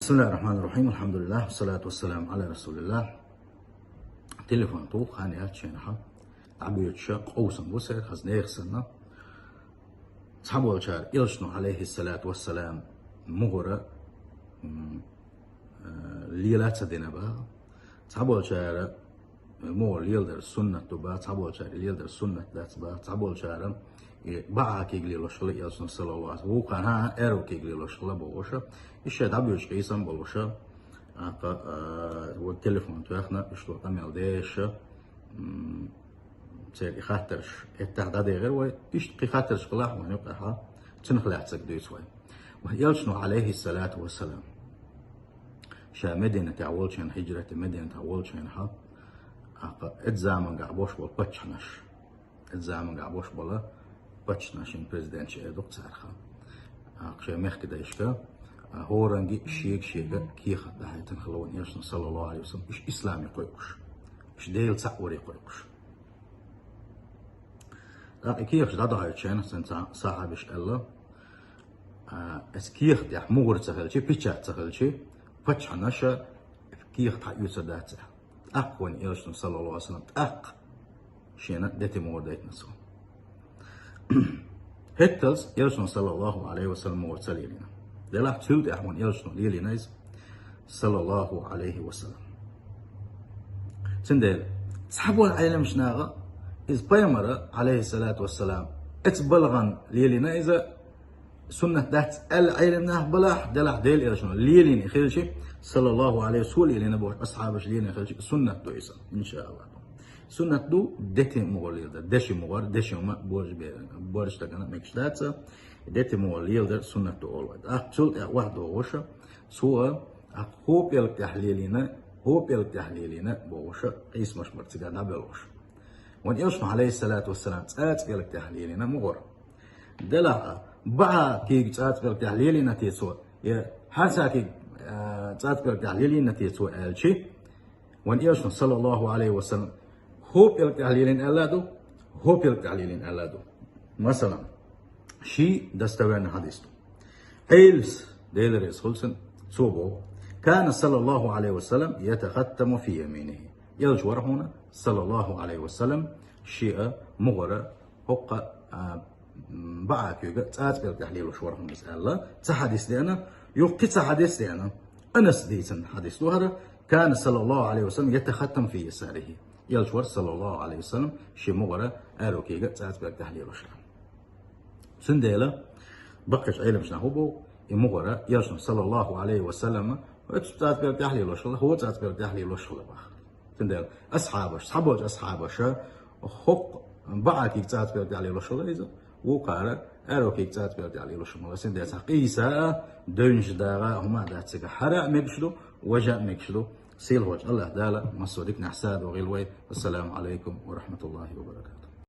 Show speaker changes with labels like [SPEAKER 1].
[SPEAKER 1] بسم الله الرحمن الرحيم. الحمد لله والصلاة والسلام على رسول الله. تليفون طوق هاني أتشينها عبيد شق أوسن وسر خزنيخ سنة صحابه الشار إلشنو عليه الصلاة والسلام مغرى ليلات سدينا بها صحابه الشار مو ليلدر السنة تبا صحابه الشار ليلدر السنة ذات با صحابه الشار بقى كيجلي لوشلا يالسون صلى الله عليه وسلم وكان ها إيرو كيجلي لوشلا بوشة إيش عبيد كيسان بوشة والتليفون تاعنا اشتو تعمل ديش سير خاطرش التعداد غير وإيش خاطرش قلاح ونقحها تنخلع تسكدي شوي ويالشنو عليه الصلاة والسلام شا مدينة أولشين هجرة مدينة أولشين ها اتزامن قعبوش بول بتشنش اتزامن قعبوش بولا بتشنشين بريزيدنت شيء دكتور خا شا مخك دايشكا هو رنجي شيك كيخ ده تنخلون يالشنو صلى الله عليه وسلم إيش إسلامي قيقش إيش ديل تعوري قيقش كيف ده هايتشين سنة صاحبش الله اس كيف ده مغر تخلشي بيتشا تخلشي فتش حناشا كيف تحيوس داته أقوى يالشنو صلى الله عليه وسلم شينا دتي مغر دايت نسو هتلز يالشنو صلى الله عليه وسلم مغر تليلنا ده لا تود أحوان يالشنو ليلينايز صلى الله عليه وسلم سندل صحابوا العالم شناغا إذ بيمر عليه الصلاة والسلام اتبلغن ليلنا إذا سنة دات العلم نه بلاح دلح ديل إلى شنو ليلين خير شيء صلى الله عليه وسلم ليلنا بوش أصحابش ليلين خير شيء سنة دو إيسا إن شاء الله سنة دو دتي مغليل ده دشي مغار دشي وما بورش تكنا مكشدات دتي مغليل ده سنة دو أول أقتل واحد ووشة سوى أقوب التحليلنا هو التحليلنا بوشة قيس مش مرتجع نبلوش وان يوسف عليه الصلاة والسلام تسات في التحليلنا مغر دلع بقى كي تسات في التحليلنا تيسوى يا حاسا كي تسات في التحليلنا تيسوى الشيء وان يوسف صلى الله عليه وسلم هو التحليلين ألادو هو التحليلين ألادو مثلا شيء دستوان حديثه هيلس ديلريس خلصن صوبو كان صلى الله عليه وسلم يتختم في يمينه يلجور هنا صلى الله عليه وسلم شيء مغرى هقى بعك يقطعت بالتحليل وشورهم مسألة تحدث لنا يقطع تحدث لنا أنس ديتن حديث هذا كان صلى الله عليه وسلم يتختم في يساره يلجور صلى الله عليه وسلم شيء مغرى أروك يقطعت بالتحليل وشورهم سنديلا بقش علم شنهبو مغرى يلجور صلى الله عليه وسلم وتعت بالتحليل وشورهم هو تعت بالتحليل وشورهم تندل أصحابش حق بعك يكتات بيرد عليه لشلة وقال أروك يكتات بيرد عليه لشلة سندل قيسا دونج دارا هما داتسك حرق مكشلو وجاء مكشلو سيل وجه الله دالا مصودك نحساد وغيلوي. السلام عليكم ورحمة الله وبركاته.